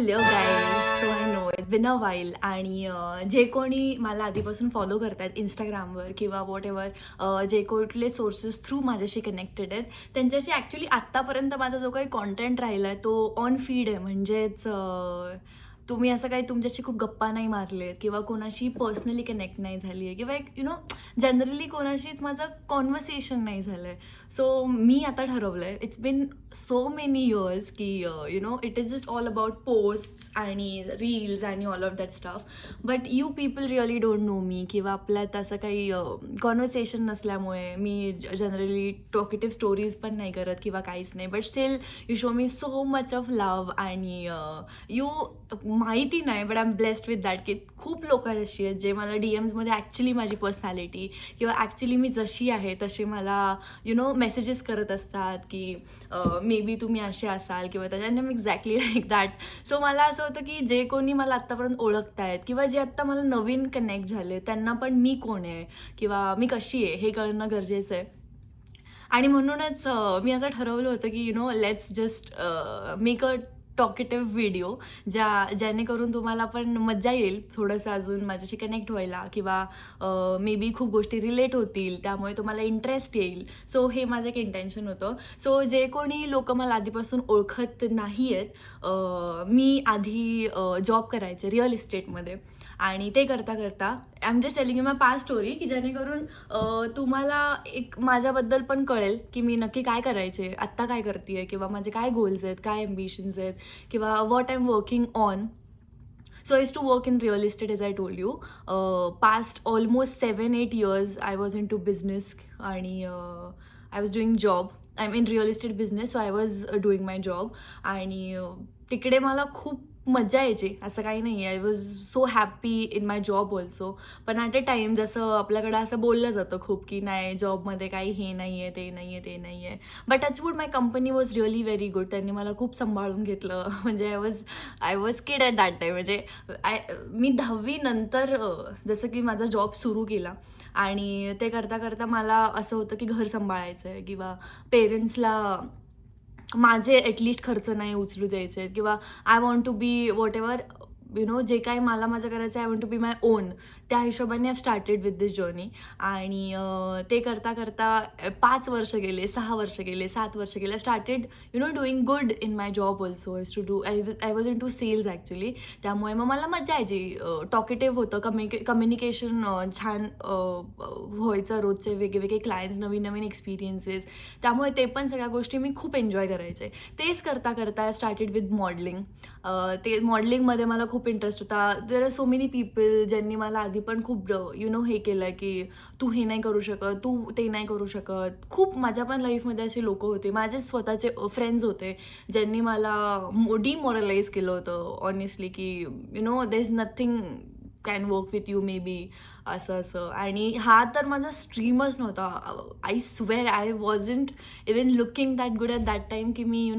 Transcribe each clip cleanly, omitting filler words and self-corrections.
Hello guys, so I know it's been a while आणि जे कोणी मला आधीपासून फॉलो करतात इंस्टाग्रामवर किंवा वॉट एव्हर जे कुठले सोर्सेस थ्रू माझ्याशी कनेक्टेड आहेत त्यांच्याशी ॲक्च्युली आत्तापर्यंत माझा जो काही कॉन्टेंट राहिला आहे तो ऑन फीड आहे. म्हणजेच तुम्ही असं काही तुमच्याशी खूप गप्पा नाही मारलेत किंवा कोणाशी पर्सनली कनेक्ट नाही झाली आहे किंवा एक जनरली कोणाशीच माझं कॉन्व्हर्सेशन नाही झालं आहे. सो मी आता ठरवलं आहे, it's been so many years की it is just all about posts आणि रील्स आणि all of that stuff. But you people really don't know me किंवा आपल्यात असं काही कॉन्व्हर्सेशन नसल्यामुळे मी जनरली टॉकेटिव्ह स्टोरीज पण नाही करत किंवा काहीच नाही. But still you show me so much of love आणि यू माहिती नाही but I am blessed with that की खूप लोक अशी आहेत जे मला डी एम्समध्ये ॲक्च्युली माझी पर्सनॅलिटी किंवा ॲक्च्युली मी जशी आहे तसे मला मेसेजेस करत असतात की मे बी तुम्ही असे असाल किंवा त्याच्याने मी एक्झॅक्टली लाईक दॅट. सो मला असं होतं की जे कोणी मला आत्तापर्यंत ओळखत आहेत किंवा जे आत्ता मला नवीन कनेक्ट झाले त्यांना पण मी कोण आहे किंवा मी कशी आहे हे कळणं गरजेचं आहे. आणि म्हणूनच मी असं ठरवलं होतं की let's just make a talkative video जेणेकरून तुम्हाला पण मजा येईल थोडंसं अजून माझ्याशी कनेक्ट व्हायला किंवा मे बी खूप गोष्टी रिलेट होतील त्यामुळे तुम्हाला इंटरेस्ट येईल. सो हे माझं एक इंटेन्शन होतं. सो जे कोणी लोक मला आधीपासून ओळखत नाही आहेत, मी आधी जॉब करायचे रिअल इस्टेटमध्ये आणि ते करता करता I am just telling you my past story की जेणेकरून तुम्हाला एक माझ्याबद्दल पण कळेल की मी नक्की काय करायचे, आत्ता काय करते आहे किंवा माझे काय गोल्स आहेत, काय ॲम्बिशन्स आहेत किंवा what I am working on. So I used to work in real estate, as I told you. Past almost 7-8 years, I was into business and I was doing job. I'm in real estate business, so I was doing my job. आणि तिकडे मला खूप मजा यायची, असं काही नाही. I was so happy in my job also. पण ॲट अ टाईम जसं आपल्याकडं असं बोललं जातं खूप की नाही जॉबमध्ये काही हे नाही आहे, ते नाही आहे, ते नाही आहे. But touchwood my company was really very good. त्यांनी मला खूप सांभाळून घेतलं. म्हणजे I was kid at that time. म्हणजे मी 10वी नंतर जसं की माझा जॉब सुरू केला आणि ते करता करता मला असं होतं की घर सांभाळायचं आहे किंवा पेरेंट्सला माझे ॲटलिस्ट खर्च नाही उचलू द्यायचे किंवा I want to be whatever जे काही मला माझं करायचं आहे, I want to be my own. त्या हिशोबाने I started with this journey. आणि ते करता करता 5 वर्ष गेले, 6 वर्ष गेले, 7 वर्ष गेले. Started doing good in my job also. I was into sales actually. त्यामुळे मग मला मजा यायची. टॉकेटिव्ह होतं, कम्युनिकेशन छान व्हायचं, रोजचे वेगवेगळे क्लायंट्स, नवीन नवीन एक्सपिरियन्सेस. त्यामुळे ते पण सगळ्या गोष्टी मी खूप एन्जॉय करायचे. तेच करता करता आय स्टार्टेड विथ मॉडलिंग. ते मॉडलिंगमध्ये मला खूप इंटरेस्ट होता. There are so many people ज्यांनी मला आधी पण खूप हे केलं की तू हे नाही करू शकत, तू ते नाही करू शकत. खूप माझ्या पण लाईफमध्ये असे लोक होते, माझे स्वतःचे फ्रेंड्स होते ज्यांनी मला डिमोरलाइज केलं होतं ऑनेस्टली की there is nothing can work with you may be असं. आणि हा तर माझा स्ट्रीमच नव्हता. I swear I wasn't even looking that good at that time की मी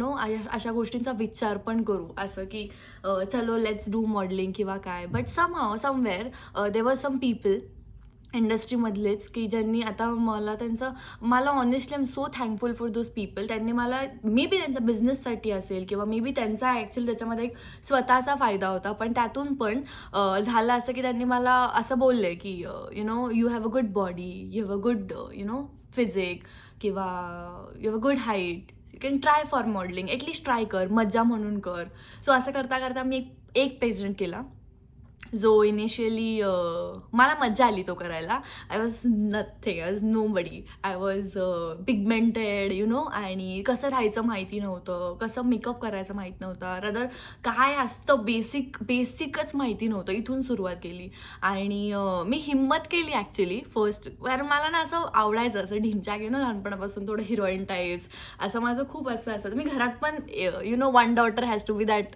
अशा गोष्टींचा विचार पण करू असं की चलो लेट्स डू मॉडलिंग किंवा काय. बट समवेअर देर वर सम पीपल इंडस्ट्रीमधलेच की ज्यांनी आता मला honestly I am so thankful for those people. त्यांनी मला मे बी त्यांचा बिझनेससाठी असेल किंवा मे बी त्यांचा ॲक्च्युअली त्याच्यामध्ये एक स्वतःचा फायदा होता, पण त्यातून पण झालं असं की त्यांनी मला असं बोलले की you have a good body, you have a good physique किंवा you have a good height, you can try for modelling, at least try कर, मज्जा म्हणून कर. सो असं करता करता मी एक पेजंट केला जो इनिशियली मला मजा आली तो करायला. I was nothing, I was nobody. I was pigmented आणि कसं राहायचं माहिती नव्हतं, कसं मेकअप करायचं माहीत नव्हतं, रदर काय असतं बेसिकच माहिती नव्हतं. इथून सुरुवात केली आणि मी हिंमत केली ॲक्च्युली फर्स्ट. कारण मला ना असं आवडायचं, असं ढिंचाक लहानपणापासून थोडं हिरोईन टाईप्स असं माझं खूप असं मी घरात पण one daughter has to be that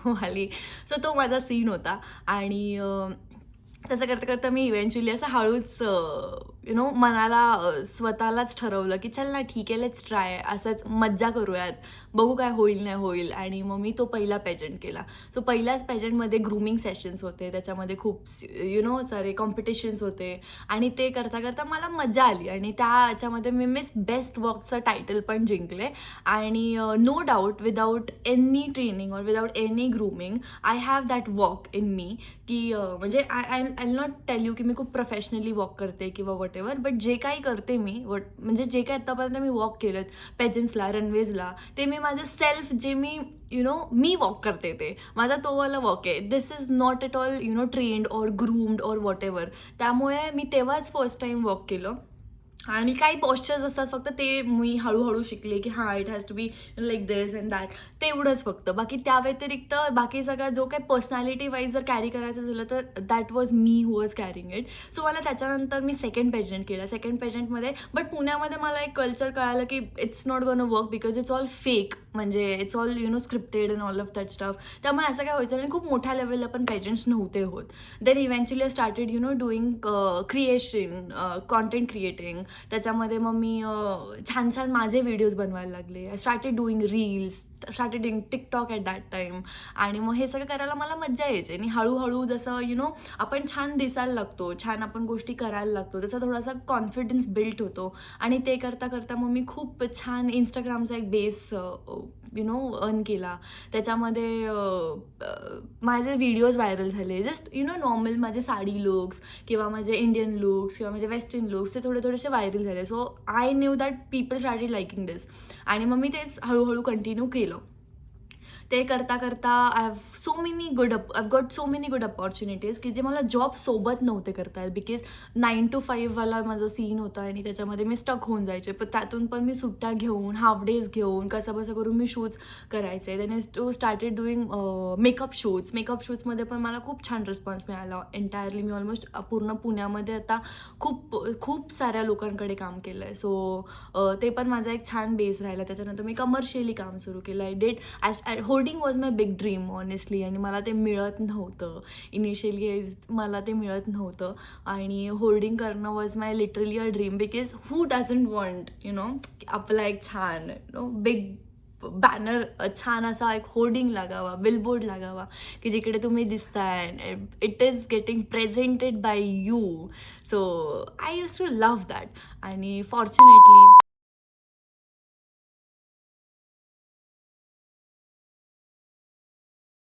वाली. सो तो माझा सीन होता आणि तसं करता करता मी इव्हेंच्युअली असं हळूच मनाला स्वतःलाच ठरवलं की चल ना ठीक आहे, लेट्स ट्राय, असंच मज्जा करूयात, बघू काय होईल नाही होईल. आणि मग मी तो पहिला पेजंट केला. सो पहिल्याच पेजंटमध्ये ग्रूमिंग सेशन्स होते, त्याच्यामध्ये खूप सारे कॉम्पिटिशन्स होते आणि ते करता करता मला मजा आली आणि त्याच्यामध्ये मी मिस बेस्ट वॉकचं टायटल पण जिंकले. आणि no doubt without any training और without any grooming I have that walk in me, की म्हणजे आय नॉट टेल यू की मी खूप प्रोफेशनली वॉक करते किंवा वॉट एव्हर, बट जे काही करते मी म्हणजे जे काही आत्तापर्यंत मी वॉक केलं पेजन्सला, रनवेजला, ते मी माझं सेल्फ जे मी वॉक करते ते माझा तो वाला वॉक आहे. This is not at all trained और ग्रूम्ड और वॉट एव्हर. त्यामुळे मी तेव्हाच फर्स्ट टाईम वॉक केलं आणि काही पॉस्चर्स असतात फक्त ते मी हळूहळू शिकले की हां it has to be like this and that, तेवढंच फक्त. बाकी त्या व्यतिरिक्त बाकी सगळं जो काही पर्सनॅलिटी वाईज जर कॅरी करायचं झालं तर that was me who was carrying it. So मला त्याच्यानंतर मी सेकंड पेजंट केला. सेकंड पेजंटमध्ये बट पुण्यामध्ये मला एक कल्चर कळालं की it's not gonna work because it's all fake, म्हणजे it's all scripted and all of that stuff. त्यामुळे असं काय व्हायचं आणि खूप मोठ्या लेवलला पण पेजंट्स नव्हते होत. Then eventually I started doing creation, content creating. त्याच्यामध्ये मग मी छान छान माझे व्हिडिओज बनवायला लागले. I started doing reels, started doing TikTok at that time. आणि मग हे सगळं करायला मला मज्जा यायची. आणि हळूहळू जसं आपण छान दिसायला लागतो, छान आपण गोष्टी करायला लागतो, त्याचा थोडासा कॉन्फिडन्स बिल्ट होतो. आणि ते करता करता मग मी खूप छान इंस्टाग्रामचा एक बेस अर्न केला. त्याच्यामध्ये माझे व्हिडिओज व्हायरल झाले. जस्ट नॉर्मल माझे साडी लुक्स किंवा माझे इंडियन लुक्स किंवा माझे वेस्टर्न लुक्स ते थोडेसे व्हायरल झाले. So I knew that people started liking this. आणि मग मी तेच हळूहळू कंटिन्यू केलं. ते करता करता I have got so many good opportunities की जे मला जॉब सोबत नव्हते करता येत, बिकॉज 9 to 5 वाला माझा सीन होता आणि त्याच्यामध्ये मी स्टक होऊन जायचे. पण त्यातून पण मी सुट्ट्या घेऊन, हाफ डेज घेऊन, कसं करून मी शूज करायचे. Then I started doing makeup शूट्समध्ये पण मला खूप छान रिस्पॉन्स मिळाला. एंटायरली मी ऑलमोस्ट पूर्ण पुण्यामध्ये आता खूप साऱ्या लोकांकडे काम केलं आहे. सो ते पण माझा एक छान बेस राहिला. त्याच्यानंतर मी कमर्शियली काम सुरू केलं. I did hoarding was my big dream honestly, आणि मला ते मिळत नव्हतं. इनिशियली मला ते मिळत नव्हतं आणि होर्डिंग करणं was my literally a dream, because who doesn't want आपला एक छान बिग बॅनर, छान असा एक होर्डिंग लागावा, बिलबोर्ड लागावा की जिकडे तुम्ही दिसताय, it is getting presented by you. So I use to love that. आणि फॉर्च्युनेटली